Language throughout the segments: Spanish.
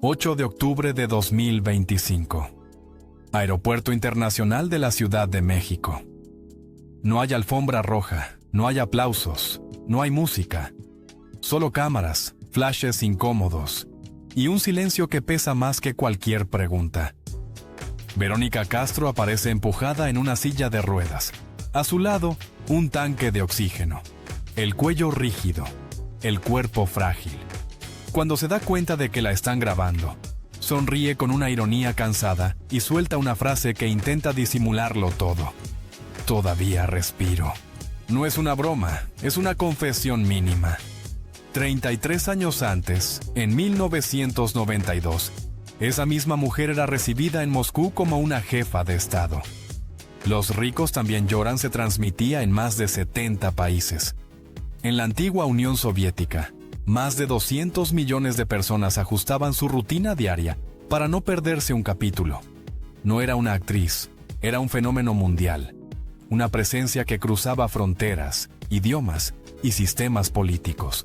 8 de octubre de 2025. Aeropuerto Internacional de la Ciudad de México. No hay alfombra roja, no hay aplausos, no hay música. Solo cámaras, flashes incómodos y un silencio que pesa más que cualquier pregunta. Verónica Castro aparece empujada en una silla de ruedas. A su lado, un tanque de oxígeno. El cuello rígido, el cuerpo frágil. Cuando se da cuenta de que la están grabando, sonríe con una ironía cansada y suelta una frase que intenta disimularlo todo. Todavía respiro. No es una broma, es una confesión mínima. 33 años antes, en 1992, esa misma mujer era recibida en Moscú como una jefa de Estado. Los ricos también lloran se transmitía en más de 70 países. En la antigua Unión Soviética, más de 200 millones de personas ajustaban su rutina diaria para no perderse un capítulo. No era una actriz, era un fenómeno mundial. Una presencia que cruzaba fronteras, idiomas y sistemas políticos.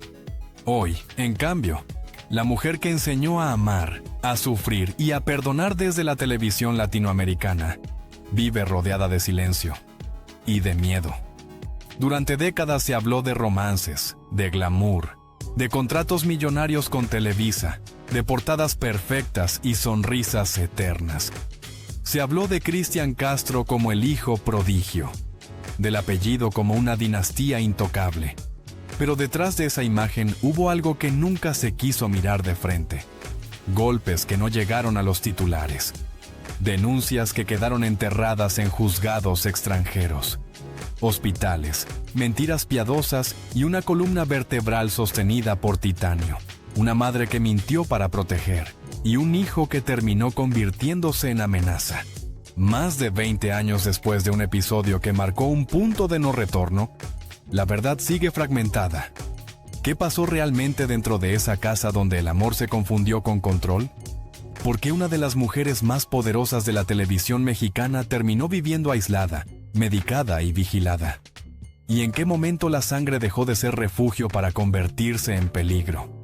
Hoy, en cambio, la mujer que enseñó a amar, a sufrir y a perdonar desde la televisión latinoamericana, vive rodeada de silencio y de miedo. Durante décadas se habló de romances, de glamour, de contratos millonarios con Televisa, de portadas perfectas y sonrisas eternas. Se habló de Cristian Castro como el hijo prodigio, del apellido como una dinastía intocable. Pero detrás de esa imagen hubo algo que nunca se quiso mirar de frente. Golpes que no llegaron a los titulares. Denuncias que quedaron enterradas en juzgados extranjeros. Hospitales, mentiras piadosas y una columna vertebral sostenida por titanio. Una madre que mintió para proteger y un hijo que terminó convirtiéndose en amenaza. Más de 20 años después de un episodio que marcó un punto de no retorno, la verdad sigue fragmentada. ¿Qué pasó realmente dentro de esa casa donde el amor se confundió con control? ¿Por qué una de las mujeres más poderosas de la televisión mexicana terminó viviendo aislada, medicada y vigilada? ¿Y en qué momento la sangre dejó de ser refugio para convertirse en peligro?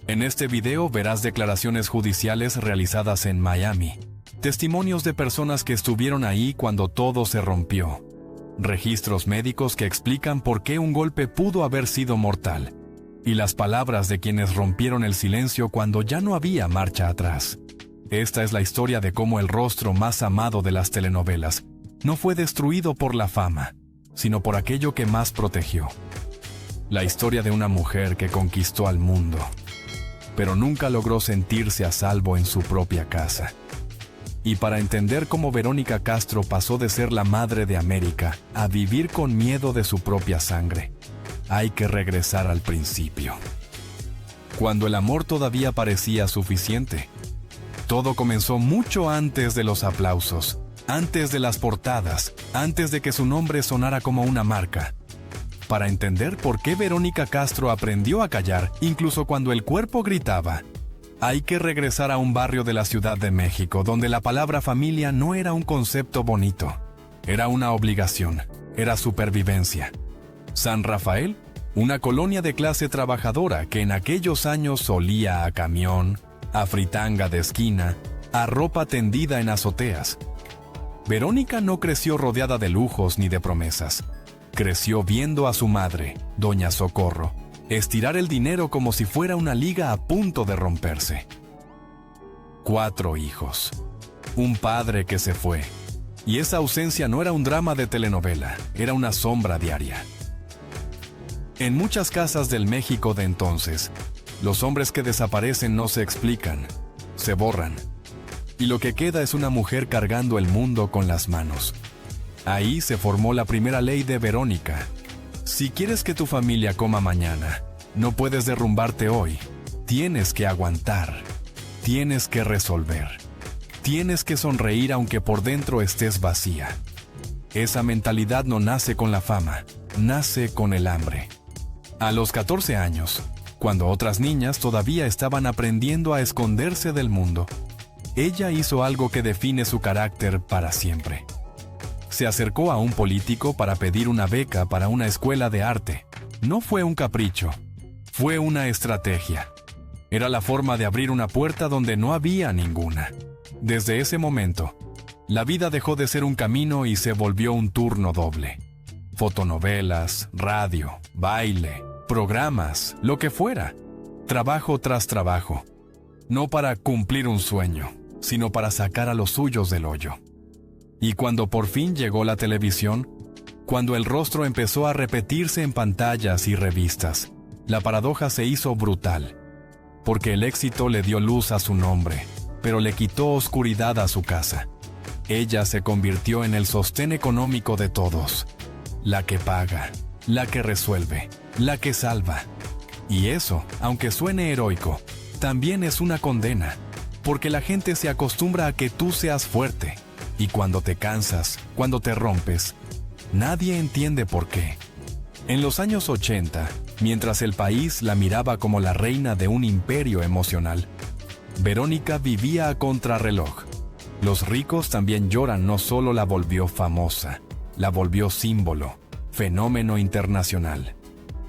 En este video verás declaraciones judiciales realizadas en Miami, testimonios de personas que estuvieron ahí cuando todo se rompió, registros médicos que explican por qué un golpe pudo haber sido mortal, y las palabras de quienes rompieron el silencio cuando ya no había marcha atrás. Esta es la historia de cómo el rostro más amado de las telenovelas no fue destruido por la fama, sino por aquello que más protegió. La historia de una mujer que conquistó al mundo, pero nunca logró sentirse a salvo en su propia casa. Y para entender cómo Verónica Castro pasó de ser la madre de América a vivir con miedo de su propia sangre, hay que regresar al principio. Cuando el amor todavía parecía suficiente. Todo comenzó mucho antes de los aplausos, antes de las portadas, antes de que su nombre sonara como una marca. Para entender por qué Verónica Castro aprendió a callar incluso cuando el cuerpo gritaba, hay que regresar a un barrio de la Ciudad de México donde la palabra familia no era un concepto bonito. Era una obligación, era supervivencia. San Rafael, una colonia de clase trabajadora que en aquellos años olía a camión, a fritanga de esquina, a ropa tendida en azoteas. Verónica no creció rodeada de lujos ni de promesas. Creció viendo a su madre, Doña Socorro, estirar el dinero como si fuera una liga a punto de romperse. 4 hijos. Un padre que se fue. Y esa ausencia no era un drama de telenovela, era una sombra diaria. En muchas casas del México de entonces, los hombres que desaparecen no se explican, se borran. Y lo que queda es una mujer cargando el mundo con las manos. Ahí se formó la primera ley de Verónica. Si quieres que tu familia coma mañana, no puedes derrumbarte hoy. Tienes que aguantar. Tienes que resolver. Tienes que sonreír aunque por dentro estés vacía. Esa mentalidad no nace con la fama, nace con el hambre. A los 14 años, cuando otras niñas todavía estaban aprendiendo a esconderse del mundo, ella hizo algo que define su carácter para siempre. Se acercó a un político para pedir una beca para una escuela de arte. No fue un capricho, fue una estrategia. Era la forma de abrir una puerta donde no había ninguna. Desde ese momento, la vida dejó de ser un camino y se volvió un turno doble. Fotonovelas, radio, baile, programas, lo que fuera. Trabajo tras trabajo. No para cumplir un sueño, sino para sacar a los suyos del hoyo. Y cuando por fin llegó la televisión, cuando el rostro empezó a repetirse en pantallas y revistas, la paradoja se hizo brutal. Porque el éxito le dio luz a su nombre, pero le quitó oscuridad a su casa. Ella se convirtió en el sostén económico de todos. La que paga, la que resuelve, la que salva. Y eso, aunque suene heroico, también es una condena, porque la gente se acostumbra a que tú seas fuerte, y cuando te cansas, cuando te rompes, nadie entiende por qué. En los años 80, mientras el país la miraba como la reina de un imperio emocional, Verónica vivía a contrarreloj. Los ricos también lloran no solo la volvió famosa, la volvió símbolo, fenómeno internacional.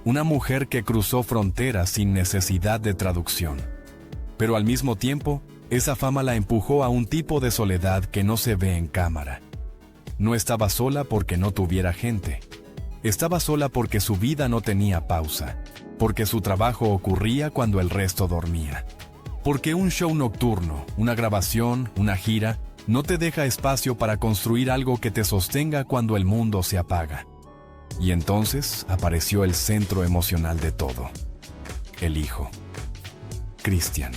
Una mujer que cruzó fronteras sin necesidad de traducción. Pero al mismo tiempo, esa fama la empujó a un tipo de soledad que no se ve en cámara. No estaba sola porque no tuviera gente. Estaba sola porque su vida no tenía pausa, porque su trabajo ocurría cuando el resto dormía. Porque un show nocturno, una grabación, una gira, no te deja espacio para construir algo que te sostenga cuando el mundo se apaga. Y entonces apareció el centro emocional de todo. El hijo. Cristian.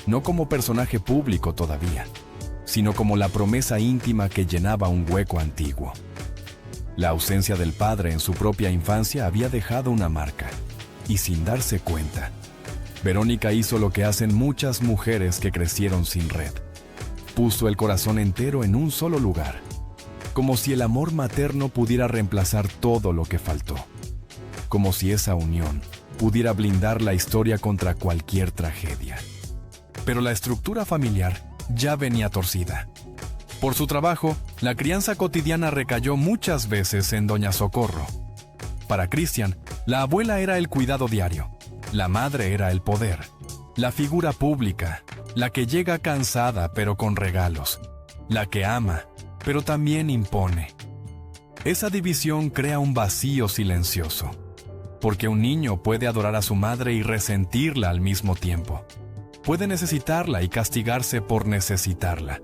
No como personaje público todavía, sino como la promesa íntima que llenaba un hueco antiguo. La ausencia del padre en su propia infancia había dejado una marca, y sin darse cuenta, Verónica hizo lo que hacen muchas mujeres que crecieron sin red. Puso el corazón entero en un solo lugar, como si el amor materno pudiera reemplazar todo lo que faltó, como si esa unión pudiera blindar la historia contra cualquier tragedia. Pero la estructura familiar ya venía torcida. Por su trabajo, la crianza cotidiana recayó muchas veces en Doña Socorro. Para Cristian, la abuela era el cuidado diario, la madre era el poder, la figura pública, la que llega cansada pero con regalos, la que ama, pero también impone. Esa división crea un vacío silencioso, porque un niño puede adorar a su madre y resentirla al mismo tiempo. Puede necesitarla y castigarse por necesitarla.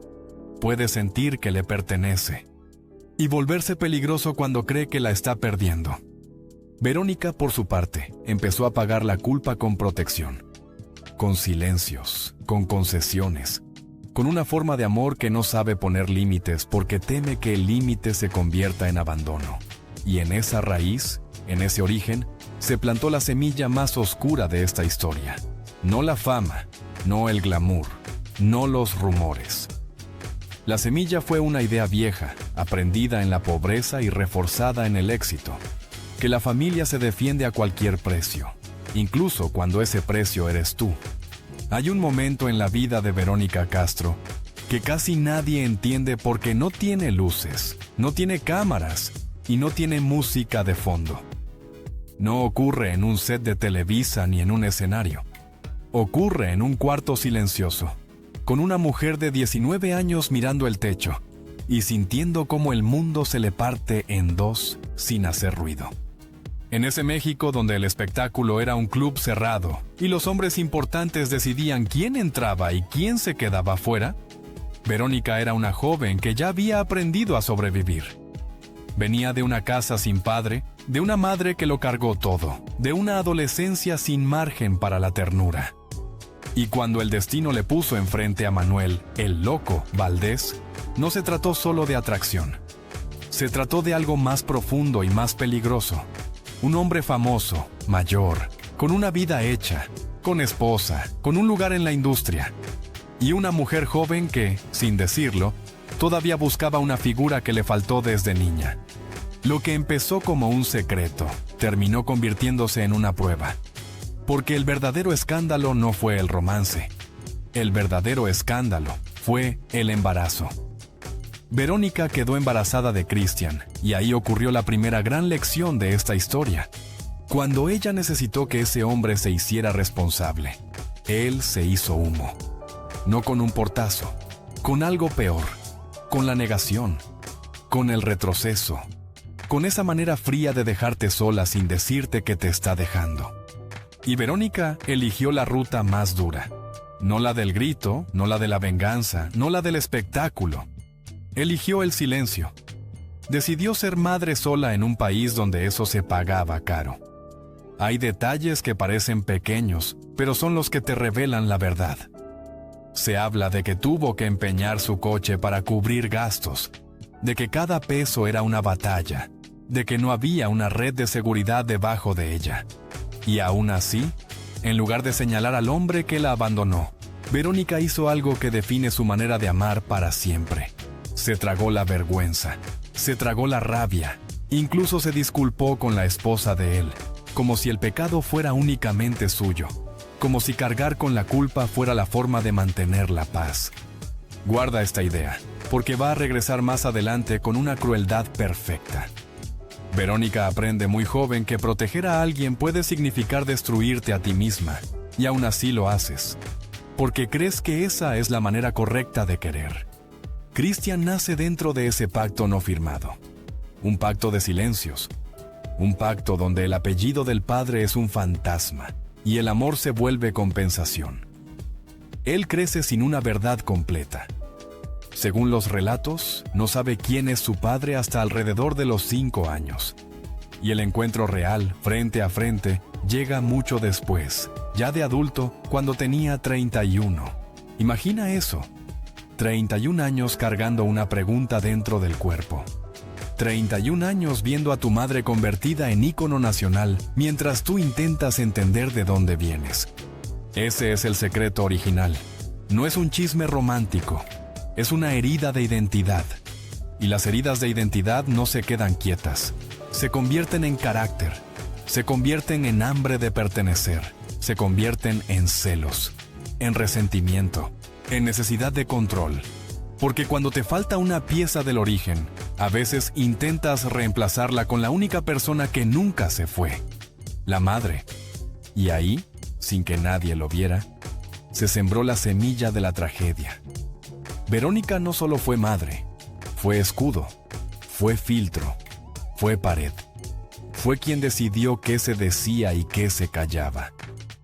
Puede sentir que le pertenece y volverse peligroso cuando cree que la está perdiendo. Verónica, por su parte, empezó a pagar la culpa con protección, con silencios, con concesiones, con una forma de amor que no sabe poner límites porque teme que el límite se convierta en abandono. Y en esa raíz, en ese origen, se plantó la semilla más oscura de esta historia. No la fama, no el glamour, no los rumores. La semilla fue una idea vieja, aprendida en la pobreza y reforzada en el éxito, que la familia se defiende a cualquier precio, incluso cuando ese precio eres tú. Hay un momento en la vida de Verónica Castro que casi nadie entiende porque no tiene luces, no tiene cámaras y no tiene música de fondo. No ocurre en un set de Televisa ni en un escenario. Ocurre en un cuarto silencioso, con una mujer de 19 años mirando el techo y sintiendo cómo el mundo se le parte en dos sin hacer ruido. En ese México donde el espectáculo era un club cerrado y los hombres importantes decidían quién entraba y quién se quedaba fuera, Verónica era una joven que ya había aprendido a sobrevivir. Venía de una casa sin padre, de una madre que lo cargó todo, de una adolescencia sin margen para la ternura. Y cuando el destino le puso enfrente a Manuel, el loco, Valdés, no se trató solo de atracción. Se trató de algo más profundo y más peligroso. Un hombre famoso, mayor, con una vida hecha, con esposa, con un lugar en la industria. Y una mujer joven que, sin decirlo, todavía buscaba una figura que le faltó desde niña. Lo que empezó como un secreto, terminó convirtiéndose en una prueba. Porque el verdadero escándalo no fue el romance. El verdadero escándalo fue el embarazo. Verónica quedó embarazada de Cristian, y ahí ocurrió la primera gran lección de esta historia. Cuando ella necesitó que ese hombre se hiciera responsable. Él se hizo humo. No con un portazo, con algo peor, con la negación, con el retroceso, con esa manera fría de dejarte sola sin decirte que te está dejando. Y Verónica eligió la ruta más dura. No la del grito, no la de la venganza, no la del espectáculo. Eligió el silencio. Decidió ser madre sola en un país donde eso se pagaba caro. Hay detalles que parecen pequeños, pero son los que te revelan la verdad. Se habla de que tuvo que empeñar su coche para cubrir gastos, de que cada peso era una batalla, de que no había una red de seguridad debajo de ella. Y aún así, en lugar de señalar al hombre que la abandonó, Verónica hizo algo que define su manera de amar para siempre. Se tragó la vergüenza, se tragó la rabia, incluso se disculpó con la esposa de él, como si el pecado fuera únicamente suyo, como si cargar con la culpa fuera la forma de mantener la paz. Guarda esta idea, porque va a regresar más adelante con una crueldad perfecta. Verónica aprende muy joven que proteger a alguien puede significar destruirte a ti misma, y aún así lo haces, porque crees que esa es la manera correcta de querer. Christian nace dentro de ese pacto no firmado, un pacto de silencios, un pacto donde el apellido del padre es un fantasma y el amor se vuelve compensación. Él crece sin una verdad completa. Según los relatos, no sabe quién es su padre hasta alrededor de los 5 años. Y el encuentro real, frente a frente, llega mucho después, ya de adulto, cuando tenía 31. Imagina eso. 31 años cargando una pregunta dentro del cuerpo. 31 años viendo a tu madre convertida en ícono nacional mientras tú intentas entender de dónde vienes. Ese es el secreto original. No es un chisme romántico. Es una herida de identidad. Y las heridas de identidad no se quedan quietas. Se convierten en carácter. Se convierten en hambre de pertenecer. Se convierten en celos, en resentimiento, en necesidad de control. Porque cuando te falta una pieza del origen, a veces intentas reemplazarla con la única persona que nunca se fue, la madre. Y ahí, sin que nadie lo viera, se sembró la semilla de la tragedia. Verónica no solo fue madre, fue escudo, fue filtro, fue pared. Fue quien decidió qué se decía y qué se callaba.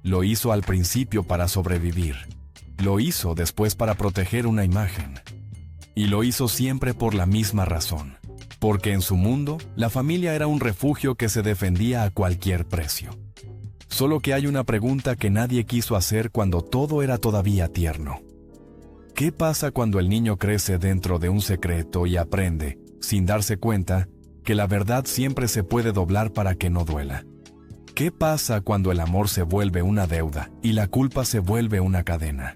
Lo hizo al principio para sobrevivir. Lo hizo después para proteger una imagen. Y lo hizo siempre por la misma razón. Porque en su mundo, la familia era un refugio que se defendía a cualquier precio. Solo que hay una pregunta que nadie quiso hacer cuando todo era todavía tierno. ¿Qué pasa cuando el niño crece dentro de un secreto y aprende, sin darse cuenta, que la verdad siempre se puede doblar para que no duela? ¿Qué pasa cuando el amor se vuelve una deuda y la culpa se vuelve una cadena?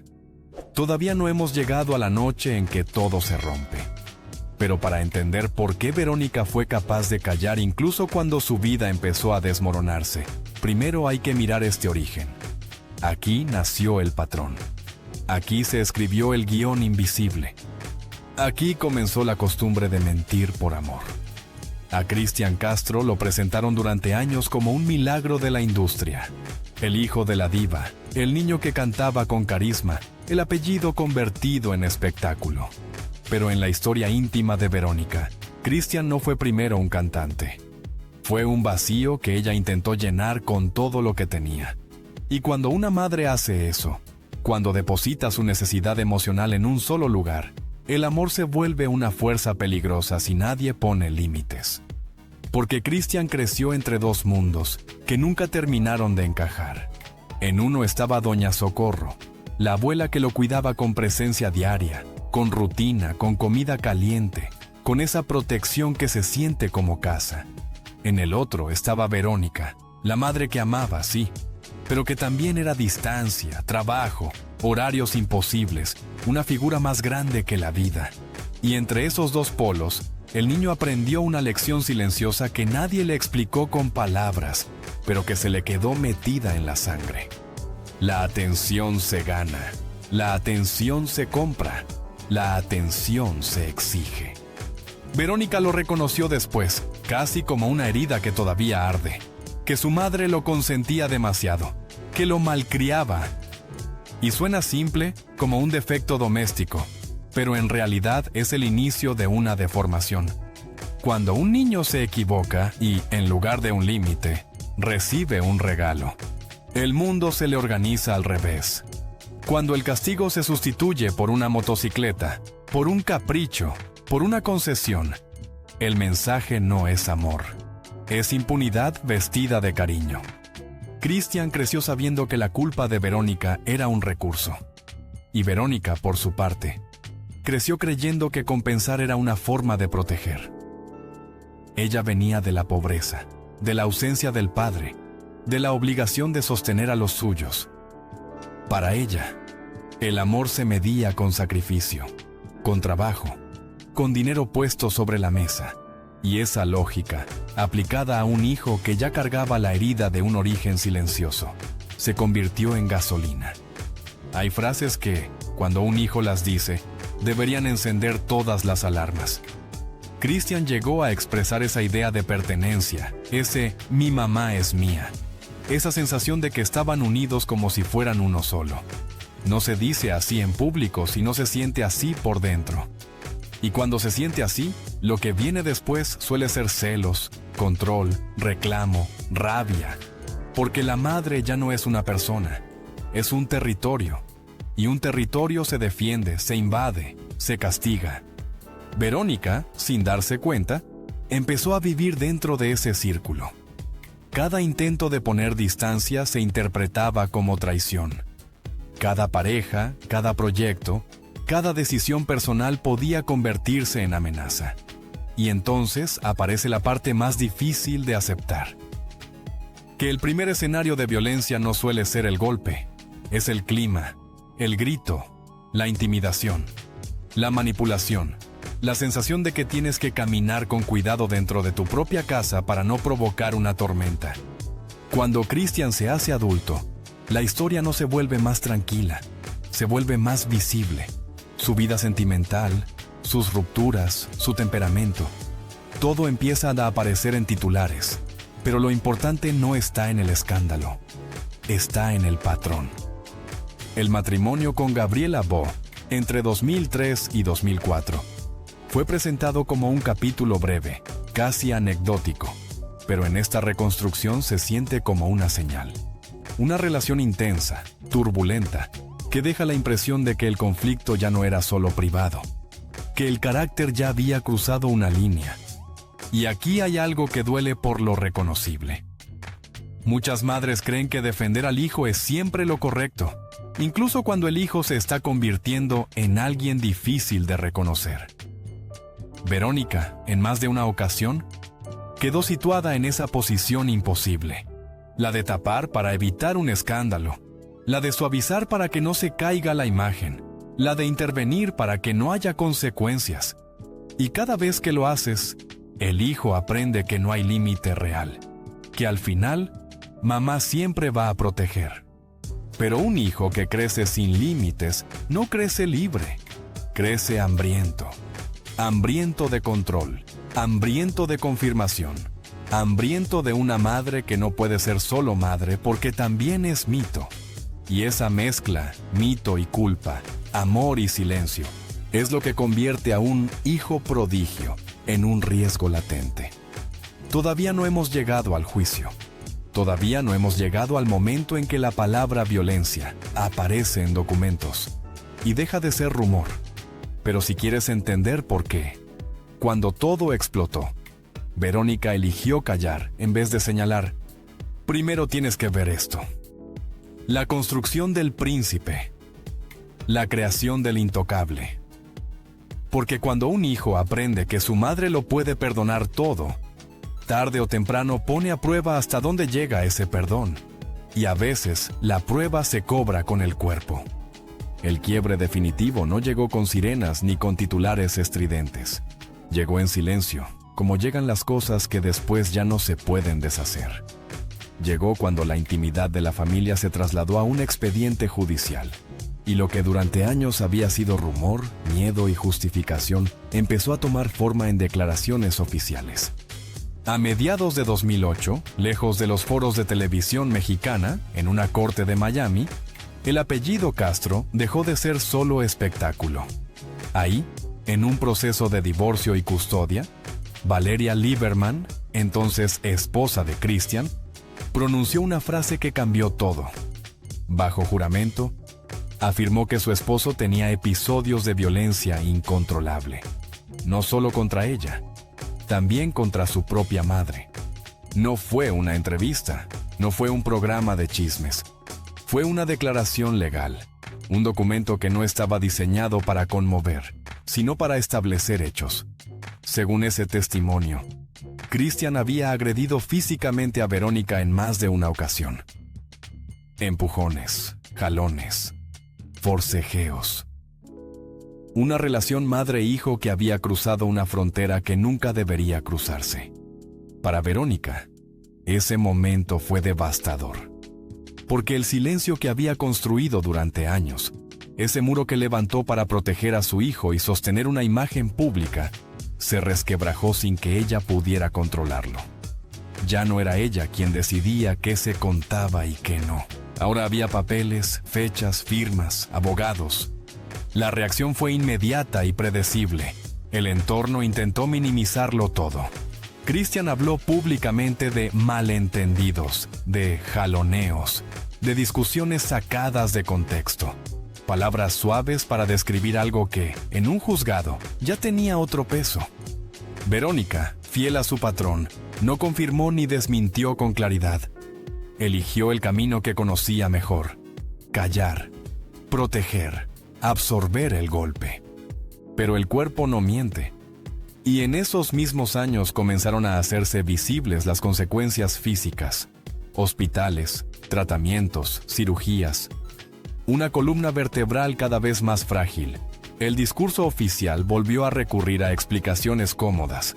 Todavía no hemos llegado a la noche en que todo se rompe. Pero para entender por qué Verónica fue capaz de callar incluso cuando su vida empezó a desmoronarse, primero hay que mirar este origen. Aquí nació el patrón. Aquí se escribió el guión invisible. Aquí comenzó la costumbre de mentir por amor. A Christian Castro lo presentaron durante años como un milagro de la industria. El hijo de la diva, el niño que cantaba con carisma, el apellido convertido en espectáculo. Pero en la historia íntima de Verónica, Christian no fue primero un cantante. Fue un vacío que ella intentó llenar con todo lo que tenía. Y cuando una madre hace eso, cuando deposita su necesidad emocional en un solo lugar, el amor se vuelve una fuerza peligrosa si nadie pone límites. Porque Christian creció entre dos mundos que nunca terminaron de encajar. En uno estaba Doña Socorro, la abuela que lo cuidaba con presencia diaria, con rutina, con comida caliente, con esa protección que se siente como casa. En el otro estaba Verónica, la madre que amaba, sí, pero que también era distancia, trabajo, horarios imposibles, una figura más grande que la vida. Y entre esos dos polos, el niño aprendió una lección silenciosa que nadie le explicó con palabras, pero que se le quedó metida en la sangre. La atención se gana, la atención se compra, la atención se exige. Verónica lo reconoció después, casi como una herida que todavía arde, que su madre lo consentía demasiado, que lo malcriaba, Y suena simple, como un defecto doméstico, pero en realidad es el inicio de una deformación. Cuando un niño se equivoca y, en lugar de un límite, recibe un regalo, el mundo se le organiza al revés. Cuando el castigo se sustituye por una motocicleta, por un capricho, por una concesión, el mensaje no es amor, es impunidad vestida de cariño. Christian creció sabiendo que la culpa de Verónica era un recurso. Y Verónica, por su parte, creció creyendo que compensar era una forma de proteger. Ella venía de la pobreza, de la ausencia del padre, de la obligación de sostener a los suyos. Para ella, el amor se medía con sacrificio, con trabajo, con dinero puesto sobre la mesa. Y esa lógica, aplicada a un hijo que ya cargaba la herida de un origen silencioso, se convirtió en gasolina. Hay frases que, cuando un hijo las dice, deberían encender todas las alarmas. Christian llegó a expresar esa idea de pertenencia, ese «mi mamá es mía», esa sensación de que estaban unidos como si fueran uno solo. No se dice así en público, sino se siente así por dentro. Y cuando se siente así, lo que viene después suele ser celos, control, reclamo, rabia. Porque la madre ya no es una persona, es un territorio. Y un territorio se defiende, se invade, se castiga. Verónica, sin darse cuenta, empezó a vivir dentro de ese círculo. Cada intento de poner distancia se interpretaba como traición. Cada pareja, cada proyecto, cada decisión personal podía convertirse en amenaza. Y entonces aparece la parte más difícil de aceptar. Que el primer escenario de violencia no suele ser el golpe, es el clima, el grito, la intimidación, la manipulación, la sensación de que tienes que caminar con cuidado dentro de tu propia casa para no provocar una tormenta. Cuando Christian se hace adulto, la historia no se vuelve más tranquila, se vuelve más visible. Su vida sentimental, sus rupturas, su temperamento. Todo empieza a aparecer en titulares, pero lo importante no está en el escándalo, está en el patrón. El matrimonio con Gabriela Bo, entre 2003 y 2004, fue presentado como un capítulo breve, casi anecdótico, pero en esta reconstrucción se siente como una señal. Una relación intensa, turbulenta, que deja la impresión de que el conflicto ya no era solo privado, que el carácter ya había cruzado una línea. Y aquí hay algo que duele por lo reconocible. Muchas madres creen que defender al hijo es siempre lo correcto, incluso cuando el hijo se está convirtiendo en alguien difícil de reconocer. Verónica, en más de una ocasión, quedó situada en esa posición imposible, la de tapar para evitar un escándalo, la de suavizar para que no se caiga la imagen, la de intervenir para que no haya consecuencias. Y cada vez que lo haces, el hijo aprende que no hay límite real, que al final, mamá siempre va a proteger. Pero un hijo que crece sin límites no crece libre, crece hambriento. Hambriento de control, hambriento de confirmación, hambriento de una madre que no puede ser solo madre porque también es mito. Y esa mezcla, mito y culpa, amor y silencio, es lo que convierte a un hijo prodigio en un riesgo latente. Todavía no hemos llegado al juicio. Todavía no hemos llegado al momento en que la palabra violencia aparece en documentos y deja de ser rumor. Pero si quieres entender por qué, cuando todo explotó, Verónica eligió callar en vez de señalar. Primero tienes que ver esto. La construcción del príncipe. La creación del intocable. Porque cuando un hijo aprende que su madre lo puede perdonar todo, tarde o temprano pone a prueba hasta dónde llega ese perdón. Y a veces la prueba se cobra con el cuerpo. El quiebre definitivo no llegó con sirenas ni con titulares estridentes. Llegó en silencio, como llegan las cosas que después ya no se pueden deshacer. Llegó cuando la intimidad de la familia se trasladó a un expediente judicial. Y lo que durante años había sido rumor, miedo y justificación, empezó a tomar forma en declaraciones oficiales. A mediados de 2008, lejos de los foros de televisión mexicana, en una corte de Miami, el apellido Castro dejó de ser solo espectáculo. Ahí, en un proceso de divorcio y custodia, Valeria Lieberman, entonces esposa de Christian, pronunció una frase que cambió todo. Bajo juramento, afirmó que su esposo tenía episodios de violencia incontrolable, no solo contra ella, también contra su propia madre. No fue una entrevista, no fue un programa de chismes, fue una declaración legal, un documento que no estaba diseñado para conmover, sino para establecer hechos. Según ese testimonio, Christian había agredido físicamente a Verónica en más de una ocasión. Empujones, jalones, forcejeos. Una relación madre-hijo que había cruzado una frontera que nunca debería cruzarse. Para Verónica, ese momento fue devastador. Porque el silencio que había construido durante años, ese muro que levantó para proteger a su hijo y sostener una imagen pública, se resquebrajó sin que ella pudiera controlarlo. Ya no era ella quien decidía qué se contaba y qué no. Ahora había papeles, fechas, firmas, abogados. La reacción fue inmediata y predecible. El entorno intentó minimizarlo todo. Christian habló públicamente de malentendidos, de jaloneos, de discusiones sacadas de contexto. Palabras suaves para describir algo que, en un juzgado, ya tenía otro peso. Verónica, fiel a su patrón, no confirmó ni desmintió con claridad. Eligió el camino que conocía mejor: callar, proteger, absorber el golpe. Pero el cuerpo no miente. Y en esos mismos años comenzaron a hacerse visibles las consecuencias físicas: hospitales, tratamientos, cirugías. Una columna vertebral cada vez más frágil. El discurso oficial volvió a recurrir a explicaciones cómodas: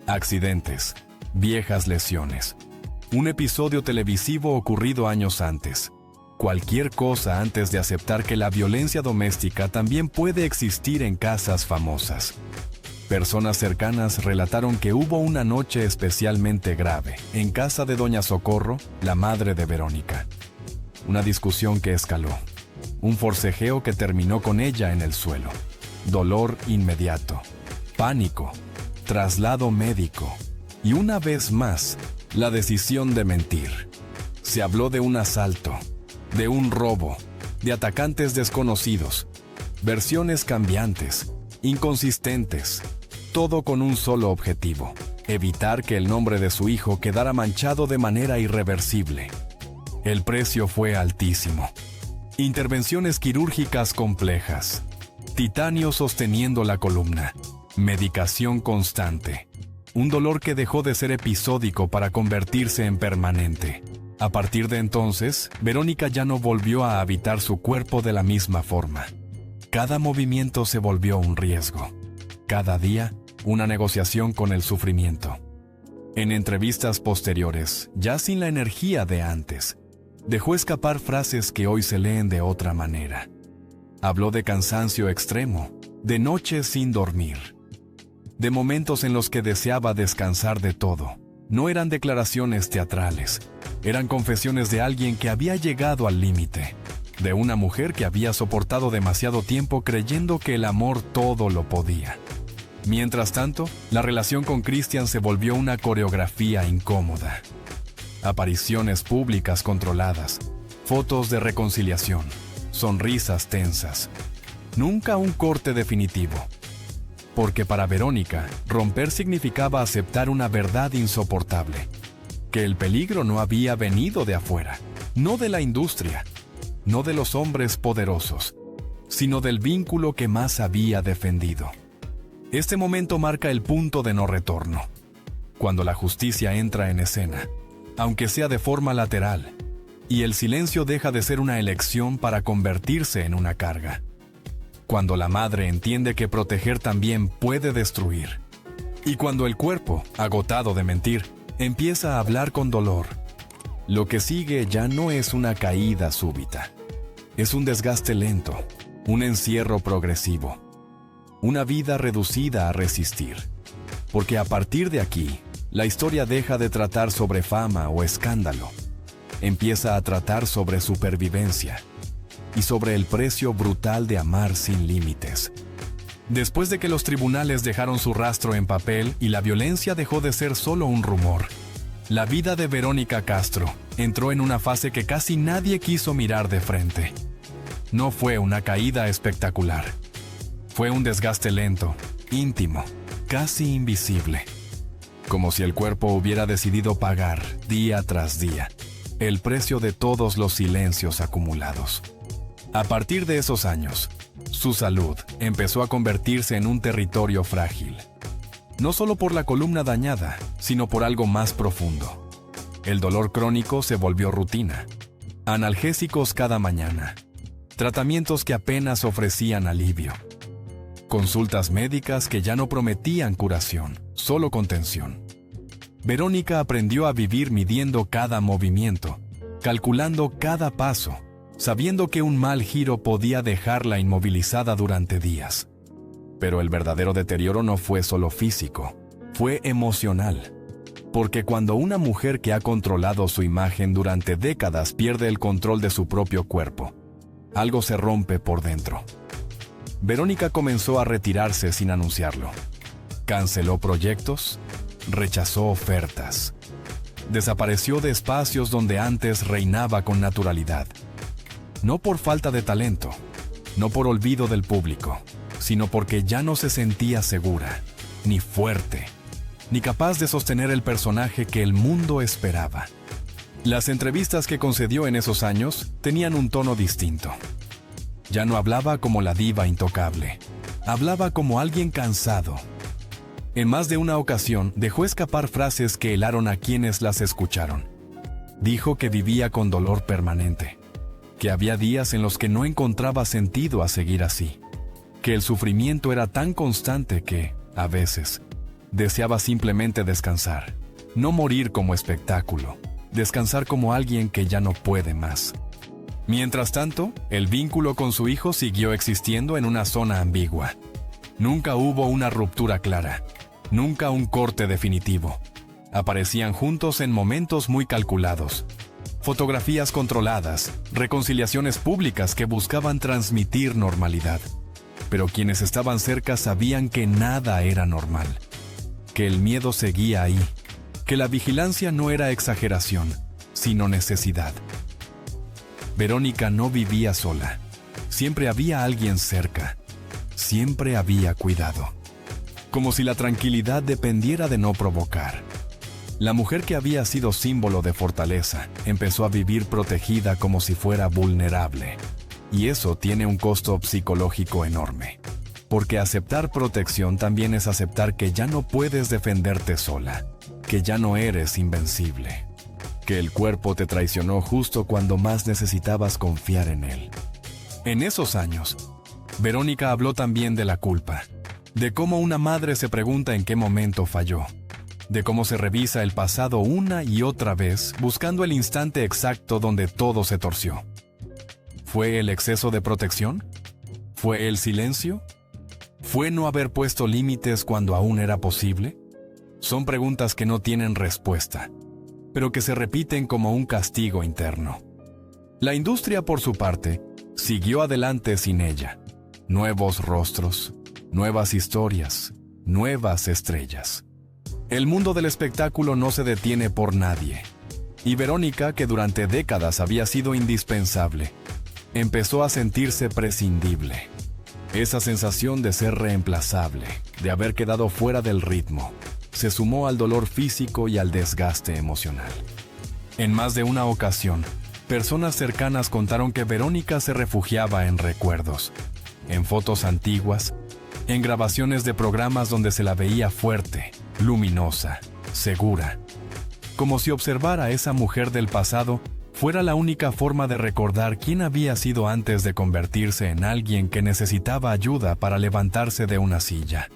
accidentes, viejas lesiones, un episodio televisivo ocurrido años antes. Cualquier cosa antes de aceptar que la violencia doméstica también puede existir en casas famosas. Personas cercanas relataron que hubo una noche especialmente grave en casa de Doña Socorro, la madre de Verónica. Una discusión que escaló. Un forcejeo que terminó con ella en el suelo. Dolor inmediato. Pánico. Traslado médico. Y una vez más, la decisión de mentir. Se habló de un asalto, de un robo, de atacantes desconocidos, versiones cambiantes, inconsistentes, todo con un solo objetivo: evitar que el nombre de su hijo quedara manchado de manera irreversible. El precio fue altísimo. Intervenciones quirúrgicas complejas, titanio sosteniendo la columna, medicación constante, un dolor que dejó de ser episódico para convertirse en permanente. A partir de entonces, Verónica ya no volvió a habitar su cuerpo de la misma forma. Cada movimiento se volvió un riesgo. Cada día, una negociación con el sufrimiento. En entrevistas posteriores, ya sin la energía de antes, dejó escapar frases que hoy se leen de otra manera. Habló de cansancio extremo, de noches sin dormir, de momentos en los que deseaba descansar de todo. No eran declaraciones teatrales, eran confesiones de alguien que había llegado al límite, de una mujer que había soportado demasiado tiempo creyendo que el amor todo lo podía. Mientras tanto, la relación con Christian se volvió una coreografía incómoda. Apariciones públicas controladas, fotos de reconciliación, sonrisas tensas. Nunca un corte definitivo. Porque para Verónica, romper significaba aceptar una verdad insoportable: que el peligro no había venido de afuera, no de la industria, no de los hombres poderosos, sino del vínculo que más había defendido. Este momento marca el punto de no retorno, cuando la justicia entra en escena, aunque sea de forma lateral, y el silencio deja de ser una elección para convertirse en una carga. Cuando la madre entiende que proteger también puede destruir. Y cuando el cuerpo, agotado de mentir, empieza a hablar con dolor. Lo que sigue ya no es una caída súbita. Es un desgaste lento, un encierro progresivo, una vida reducida a resistir. Porque a partir de aquí, la historia deja de tratar sobre fama o escándalo. Empieza a tratar sobre supervivencia. y sobre el precio brutal de amar sin límites. Después de que los tribunales dejaron su rastro en papel y la violencia dejó de ser solo un rumor, la vida de Verónica Castro entró en una fase que casi nadie quiso mirar de frente. No fue una caída espectacular. Fue un desgaste lento, íntimo, casi invisible. Como si el cuerpo hubiera decidido pagar, día tras día, el precio de todos los silencios acumulados. A partir de esos años, su salud empezó a convertirse en un territorio frágil. No solo por la columna dañada, sino por algo más profundo. El dolor crónico se volvió rutina. Analgésicos cada mañana. Tratamientos que apenas ofrecían alivio. Consultas médicas que ya no prometían curación, solo contención. Verónica aprendió a vivir midiendo cada movimiento, calculando cada paso, sabiendo que un mal giro podía dejarla inmovilizada durante días. Pero el verdadero deterioro no fue solo físico, fue emocional. Porque cuando una mujer que ha controlado su imagen durante décadas pierde el control de su propio cuerpo, algo se rompe por dentro. Verónica comenzó a retirarse sin anunciarlo. Canceló proyectos, rechazó ofertas. Desapareció de espacios donde antes reinaba con naturalidad. No por falta de talento, no por olvido del público, sino porque ya no se sentía segura, ni fuerte, ni capaz de sostener el personaje que el mundo esperaba. Las entrevistas que concedió en esos años tenían un tono distinto. Ya no hablaba como la diva intocable, hablaba como alguien cansado. En más de una ocasión dejó escapar frases que helaron a quienes las escucharon. Dijo que vivía con dolor permanente, que había días en los que no encontraba sentido a seguir así, que el sufrimiento era tan constante que, a veces, deseaba simplemente descansar, no morir como espectáculo, descansar como alguien que ya no puede más. Mientras tanto, el vínculo con su hijo siguió existiendo en una zona ambigua. Nunca hubo una ruptura clara, nunca un corte definitivo. Aparecían juntos en momentos muy calculados. Fotografías controladas, reconciliaciones públicas que buscaban transmitir normalidad. Pero quienes estaban cerca sabían que nada era normal, que el miedo seguía ahí, que la vigilancia no era exageración, sino necesidad. Verónica no vivía sola. Siempre había alguien cerca. Siempre había cuidado. Como si la tranquilidad dependiera de no provocar. La mujer que había sido símbolo de fortaleza empezó a vivir protegida como si fuera vulnerable. Y eso tiene un costo psicológico enorme. Porque aceptar protección también es aceptar que ya no puedes defenderte sola, que ya no eres invencible, que el cuerpo te traicionó justo cuando más necesitabas confiar en él. En esos años, Verónica habló también de la culpa, de cómo una madre se pregunta en qué momento falló, de cómo se revisa el pasado una y otra vez buscando el instante exacto donde todo se torció. ¿Fue el exceso de protección? ¿Fue el silencio? ¿Fue no haber puesto límites cuando aún era posible? Son preguntas que no tienen respuesta, pero que se repiten como un castigo interno. La industria, por su parte, siguió adelante sin ella. Nuevos rostros, nuevas historias, nuevas estrellas. El mundo del espectáculo no se detiene por nadie. Y Verónica, que durante décadas había sido indispensable, empezó a sentirse prescindible. Esa sensación de ser reemplazable, de haber quedado fuera del ritmo, se sumó al dolor físico y al desgaste emocional. En más de una ocasión, personas cercanas contaron que Verónica se refugiaba en recuerdos, en fotos antiguas, en grabaciones de programas donde se la veía fuerte, luminosa, segura. Como si observar a esa mujer del pasado fuera la única forma de recordar quién había sido antes de convertirse en alguien que necesitaba ayuda para levantarse de una silla.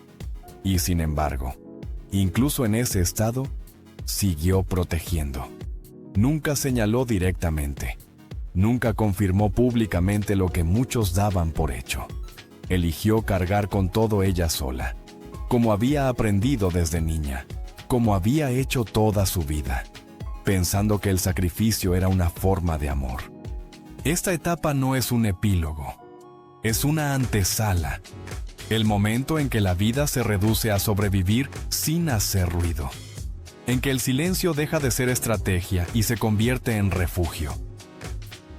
Y sin embargo, incluso en ese estado, siguió protegiendo. Nunca señaló directamente. Nunca confirmó públicamente lo que muchos daban por hecho. Eligió cargar con todo ella sola, como había aprendido desde niña, como había hecho toda su vida, pensando que el sacrificio era una forma de amor. Esta etapa no es un epílogo, es una antesala, el momento en que la vida se reduce a sobrevivir sin hacer ruido, en que el silencio deja de ser estrategia y se convierte en refugio.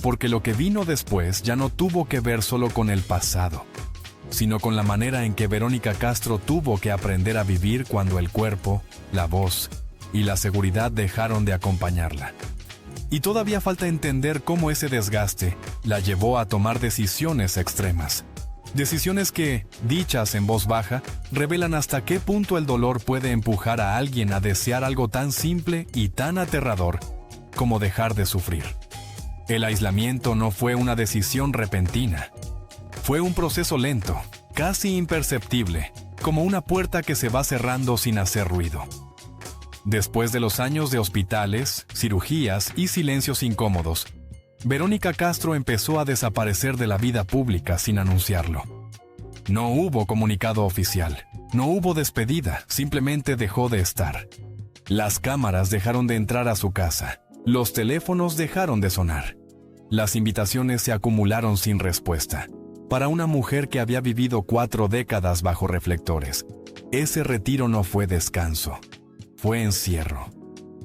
Porque lo que vino después ya no tuvo que ver solo con el pasado, sino con la manera en que Verónica Castro tuvo que aprender a vivir cuando el cuerpo, la voz y la seguridad dejaron de acompañarla. Y todavía falta entender cómo ese desgaste la llevó a tomar decisiones extremas. Decisiones que, dichas en voz baja, revelan hasta qué punto el dolor puede empujar a alguien a desear algo tan simple y tan aterrador como dejar de sufrir. El aislamiento no fue una decisión repentina. Fue un proceso lento, casi imperceptible, como una puerta que se va cerrando sin hacer ruido. Después de los años de hospitales, cirugías y silencios incómodos, Verónica Castro empezó a desaparecer de la vida pública sin anunciarlo. No hubo comunicado oficial, no hubo despedida, simplemente dejó de estar. Las cámaras dejaron de entrar a su casa, los teléfonos dejaron de sonar. Las invitaciones se acumularon sin respuesta. Para una mujer que había vivido 4 décadas bajo reflectores, ese retiro no fue descanso, fue encierro.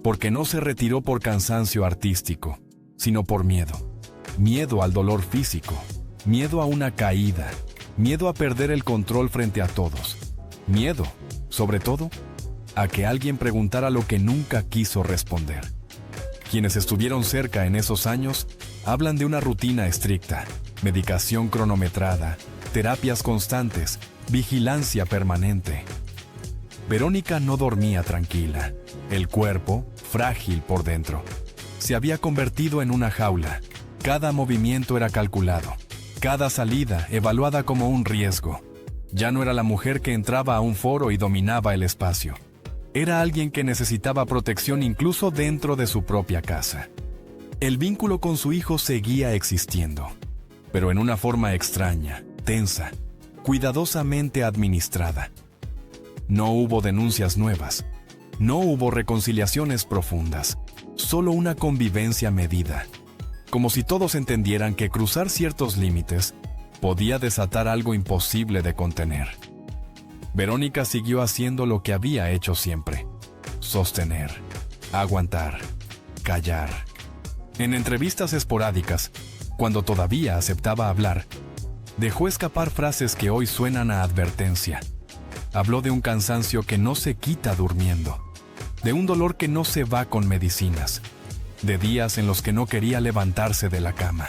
Porque no se retiró por cansancio artístico, sino por miedo. Miedo al dolor físico, miedo a una caída, miedo a perder el control frente a todos. Miedo, sobre todo, a que alguien preguntara lo que nunca quiso responder. Quienes estuvieron cerca en esos años hablan de una rutina estricta, medicación cronometrada, terapias constantes, vigilancia permanente. Verónica no dormía tranquila. El cuerpo, frágil por dentro, se había convertido en una jaula. Cada movimiento era calculado, cada salida evaluada como un riesgo. Ya no era la mujer que entraba a un foro y dominaba el espacio. Era alguien que necesitaba protección incluso dentro de su propia casa. El vínculo con su hijo seguía existiendo, pero en una forma extraña, tensa, cuidadosamente administrada. No hubo denuncias nuevas, no hubo reconciliaciones profundas, solo una convivencia medida, como si todos entendieran que cruzar ciertos límites podía desatar algo imposible de contener. Verónica siguió haciendo lo que había hecho siempre: sostener, aguantar, callar. En entrevistas esporádicas, cuando todavía aceptaba hablar, dejó escapar frases que hoy suenan a advertencia. Habló de un cansancio que no se quita durmiendo, de un dolor que no se va con medicinas, de días en los que no quería levantarse de la cama.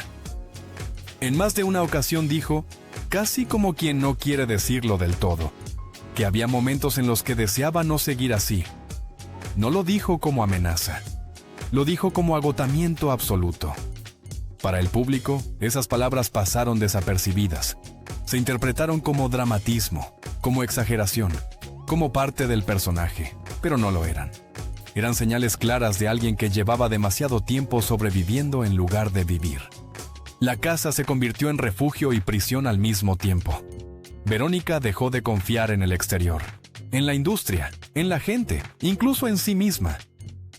En más de una ocasión dijo, casi como quien no quiere decirlo del todo, que había momentos en los que deseaba no seguir así. No lo dijo como amenaza, lo dijo como agotamiento absoluto. Para el público, esas palabras pasaron desapercibidas. Se interpretaron como dramatismo, como exageración, como parte del personaje, pero no lo eran. Eran señales claras de alguien que llevaba demasiado tiempo sobreviviendo en lugar de vivir. La casa se convirtió en refugio y prisión al mismo tiempo. Verónica dejó de confiar en el exterior, en la industria, en la gente, incluso en sí misma.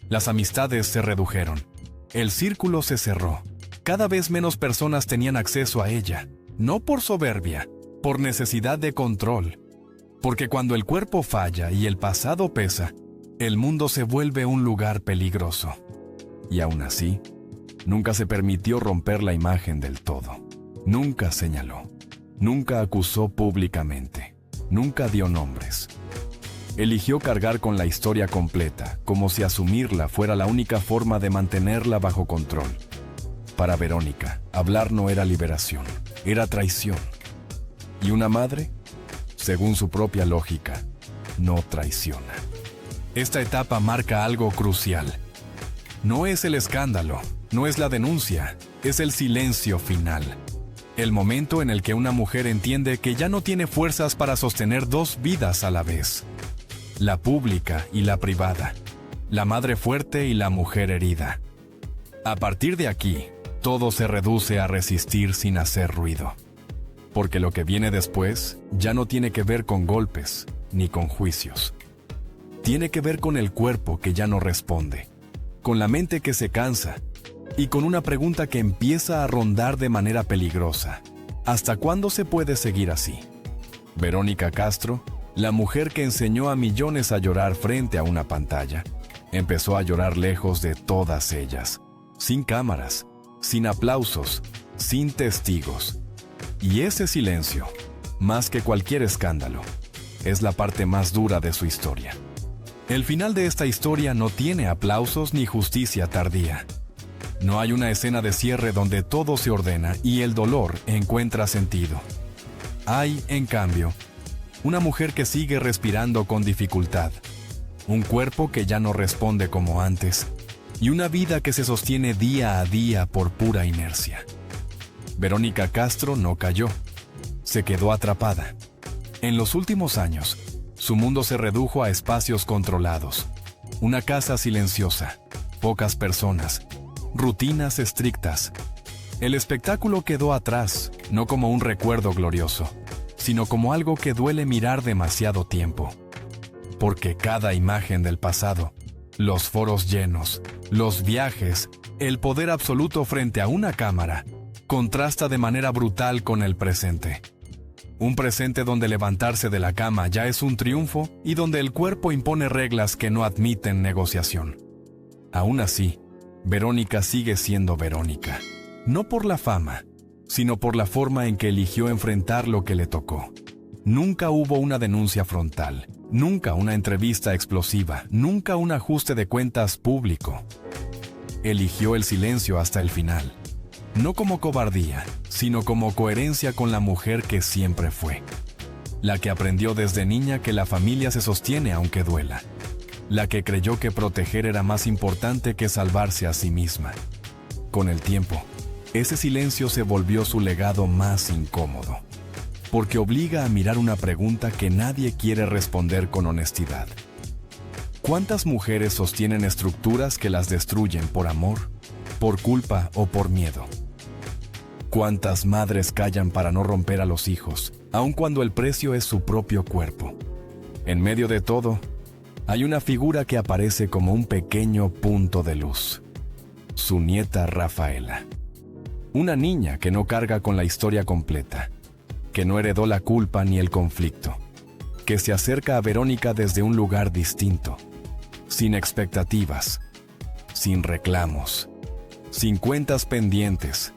Las amistades se redujeron. El círculo se cerró. Cada vez menos personas tenían acceso a ella, no por soberbia, por necesidad de control. Porque cuando el cuerpo falla y el pasado pesa, el mundo se vuelve un lugar peligroso. Y aún así, nunca se permitió romper la imagen del todo. Nunca señaló. Nunca acusó públicamente. Nunca dio nombres. Eligió cargar con la historia completa, como si asumirla fuera la única forma de mantenerla bajo control. Para Verónica, hablar no era liberación, era traición. ¿Y una madre? Según su propia lógica, no traiciona. Esta etapa marca algo crucial. No es el escándalo, no es la denuncia, es el silencio final. El momento en el que una mujer entiende que ya no tiene fuerzas para sostener 2 vidas a la vez. La pública y la privada. La madre fuerte y la mujer herida. A partir de aquí, todo se reduce a resistir sin hacer ruido. Porque lo que viene después ya no tiene que ver con golpes ni con juicios. Tiene que ver con el cuerpo que ya no responde, con la mente que se cansa, y con una pregunta que empieza a rondar de manera peligrosa. ¿Hasta cuándo se puede seguir así? Verónica Castro, la mujer que enseñó a millones a llorar frente a una pantalla, empezó a llorar lejos de todas ellas, sin cámaras, sin aplausos, sin testigos. Y ese silencio, más que cualquier escándalo, es la parte más dura de su historia. El final de esta historia no tiene aplausos ni justicia tardía. No hay una escena de cierre donde todo se ordena y el dolor encuentra sentido. Hay, en cambio, una mujer que sigue respirando con dificultad, un cuerpo que ya no responde como antes y una vida que se sostiene día a día por pura inercia. Verónica Castro no cayó, se quedó atrapada. En los últimos años, su mundo se redujo a espacios controlados, una casa silenciosa, pocas personas, rutinas estrictas. El espectáculo quedó atrás, no como un recuerdo glorioso, sino como algo que duele mirar demasiado tiempo. Porque cada imagen del pasado, los foros llenos, los viajes, el poder absoluto frente a una cámara, contrasta de manera brutal con el presente. Un presente donde levantarse de la cama ya es un triunfo y donde el cuerpo impone reglas que no admiten negociación. Aún así, Verónica sigue siendo Verónica, no por la fama, sino por la forma en que eligió enfrentar lo que le tocó. Nunca hubo una denuncia frontal, nunca una entrevista explosiva, nunca un ajuste de cuentas público. Eligió el silencio hasta el final, no como cobardía, sino como coherencia con la mujer que siempre fue. La que aprendió desde niña que la familia se sostiene aunque duela. La que creyó que proteger era más importante que salvarse a sí misma. Con el tiempo, ese silencio se volvió su legado más incómodo, porque obliga a mirar una pregunta que nadie quiere responder con honestidad. ¿Cuántas mujeres sostienen estructuras que las destruyen por amor, por culpa o por miedo? ¿Cuántas madres callan para no romper a los hijos, aun cuando el precio es su propio cuerpo? En medio de todo, hay una figura que aparece como un pequeño punto de luz. Su nieta Rafaela. Una niña que no carga con la historia completa, que no heredó la culpa ni el conflicto, que se acerca a Verónica desde un lugar distinto, sin expectativas, sin reclamos, sin cuentas pendientes.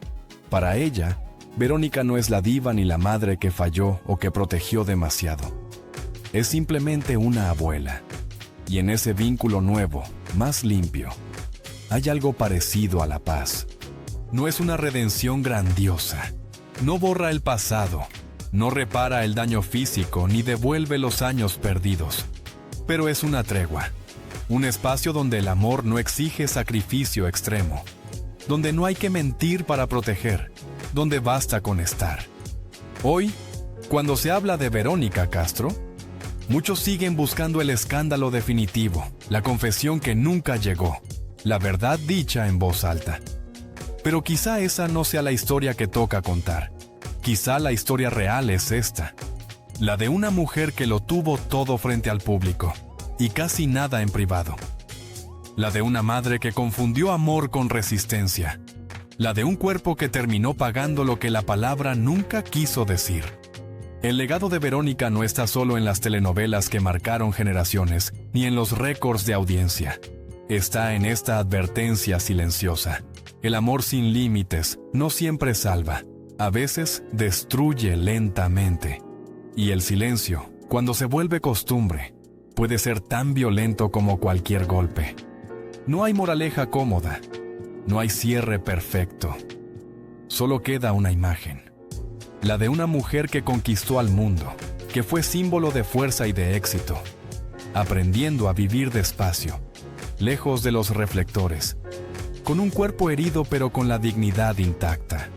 Para ella, Verónica no es la diva ni la madre que falló o que protegió demasiado. Es simplemente una abuela. Y en ese vínculo nuevo, más limpio, hay algo parecido a la paz. No es una redención grandiosa. No borra el pasado, no repara el daño físico ni devuelve los años perdidos. Pero es una tregua, un espacio donde el amor no exige sacrificio extremo, donde no hay que mentir para proteger, donde basta con estar. Hoy, cuando se habla de Verónica Castro, muchos siguen buscando el escándalo definitivo, la confesión que nunca llegó, la verdad dicha en voz alta. Pero quizá esa no sea la historia que toca contar. Quizá la historia real es esta, la de una mujer que lo tuvo todo frente al público y casi nada en privado. La de una madre que confundió amor con resistencia. La de un cuerpo que terminó pagando lo que la palabra nunca quiso decir. El legado de Verónica no está solo en las telenovelas que marcaron generaciones, ni en los récords de audiencia. Está en esta advertencia silenciosa. El amor sin límites no siempre salva, a veces destruye lentamente. Y el silencio, cuando se vuelve costumbre, puede ser tan violento como cualquier golpe. No hay moraleja cómoda, no hay cierre perfecto. Solo queda una imagen. La de una mujer que conquistó al mundo, que fue símbolo de fuerza y de éxito, aprendiendo a vivir despacio, lejos de los reflectores, con un cuerpo herido pero con la dignidad intacta.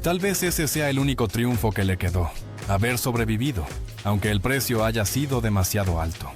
Tal vez ese sea el único triunfo que le quedó, haber sobrevivido, aunque el precio haya sido demasiado alto.